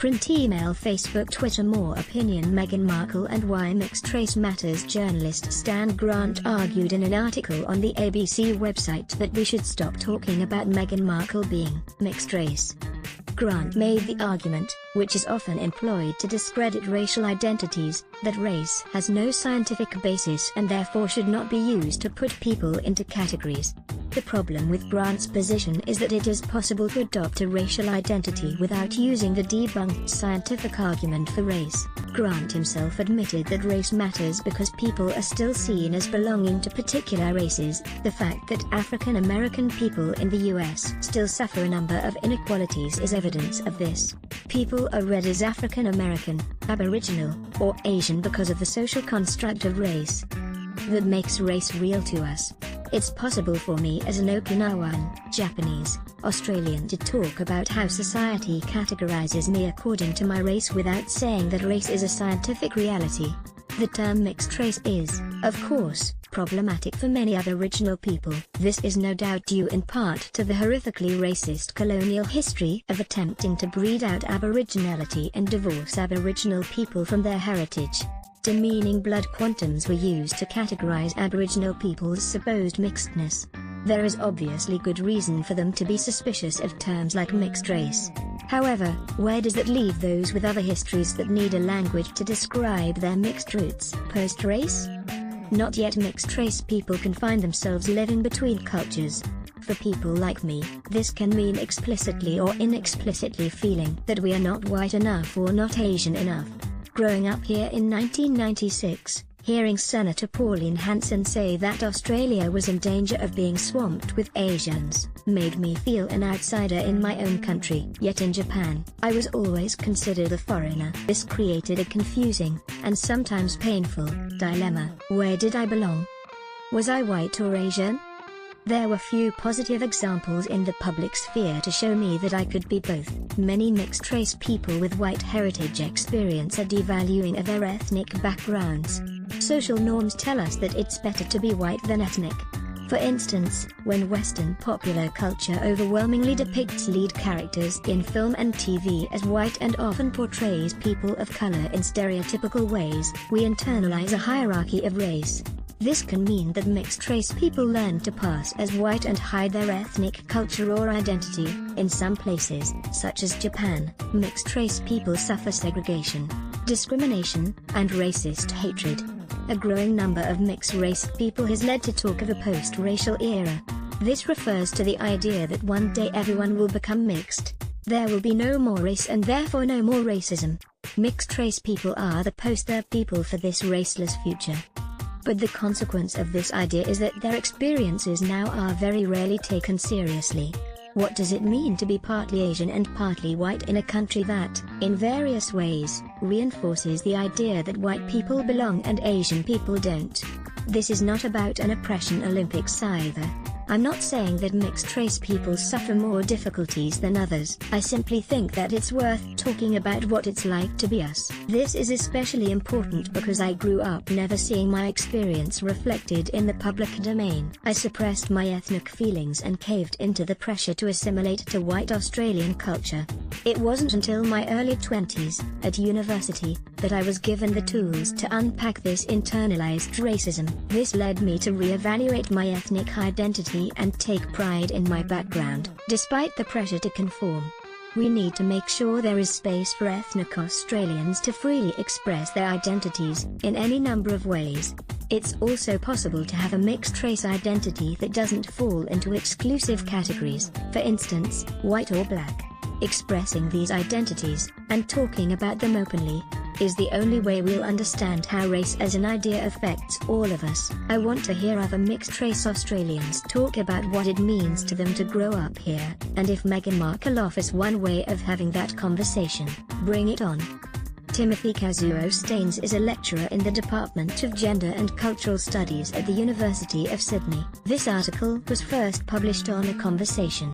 Print, email, Facebook, Twitter. More opinion. Meghan Markle and why mixed race matters. Journalist Stan Grant argued in an article on the ABC website that we should stop talking about Meghan Markle being mixed race. Grant made the argument, which is often employed to discredit racial identities, that race has no scientific basis and therefore should not be used to put people into categories. The problem with Grant's position is that it is possible to adopt a racial identity without using the debunked scientific argument for race. Grant himself admitted that race matters because people are still seen as belonging to particular races. The fact that African American people in the US still suffer a number of inequalities is evidence of this. People are read as African American, Aboriginal, or Asian because of the social construct of race that makes race real to us. It's possible for me as an Okinawan, Japanese, Australian to talk about how society categorizes me according to my race without saying that race is a scientific reality. The term mixed race is, of course, problematic for many Aboriginal people. This is no doubt due in part to the horrifically racist colonial history of attempting to breed out Aboriginality and divorce Aboriginal people from their heritage. Demeaning blood quantums were used to categorize Aboriginal people's supposed mixedness. There is obviously good reason for them to be suspicious of terms like mixed race. However, where does that leave those with other histories that need a language to describe their mixed roots? Post-race? Not yet. Mixed race people can find themselves living between cultures. For people like me, this can mean explicitly or inexplicitly feeling that we are not white enough or not Asian enough. Growing up here in 1996, hearing Senator Pauline Hanson say that Australia was in danger of being swamped with Asians, made me feel an outsider in my own country. Yet in Japan, I was always considered a foreigner. This created a confusing, and sometimes painful, dilemma. Where did I belong? Was I white or Asian? There were few positive examples in the public sphere to show me that I could be both. Many mixed-race people with white heritage experience a devaluing of their ethnic backgrounds. Social norms tell us that it's better to be white than ethnic. For instance, when Western popular culture overwhelmingly depicts lead characters in film and TV as white and often portrays people of color in stereotypical ways, we internalize a hierarchy of race. This can mean that mixed-race people learn to pass as white and hide their ethnic culture or identity. In some places, such as Japan, mixed-race people suffer segregation, discrimination, and racist hatred. A growing number of mixed-race people has led to talk of a post-racial era. This refers to the idea that one day everyone will become mixed. There will be no more race and therefore no more racism. Mixed-race people are the poster people for this raceless future. But the consequence of this idea is that their experiences now are very rarely taken seriously. What does it mean to be partly Asian and partly white in a country that, in various ways, reinforces the idea that white people belong and Asian people don't? This is not about an oppression Olympics either. I'm not saying that mixed-race people suffer more difficulties than others. I simply think that it's worth talking about what it's like to be us. This is especially important because I grew up never seeing my experience reflected in the public domain. I suppressed my ethnic feelings and caved into the pressure to assimilate to white Australian culture. It wasn't until my early 20s, at university, that I was given the tools to unpack this internalized racism. This led me to reevaluate my ethnic identity and take pride in my background, despite the pressure to conform. We need to make sure there is space for ethnic Australians to freely express their identities, in any number of ways. It's also possible to have a mixed-race identity that doesn't fall into exclusive categories, for instance, white or black. Expressing these identities, and talking about them openly, is the only way we'll understand how race as an idea affects all of us. I want to hear other mixed-race Australians talk about what it means to them to grow up here, and if Meghan Markle offers one way of having that conversation, bring it on. Timothy Kazuo-Staines is a lecturer in the Department of Gender and Cultural Studies at the University of Sydney. This article was first published on A Conversation.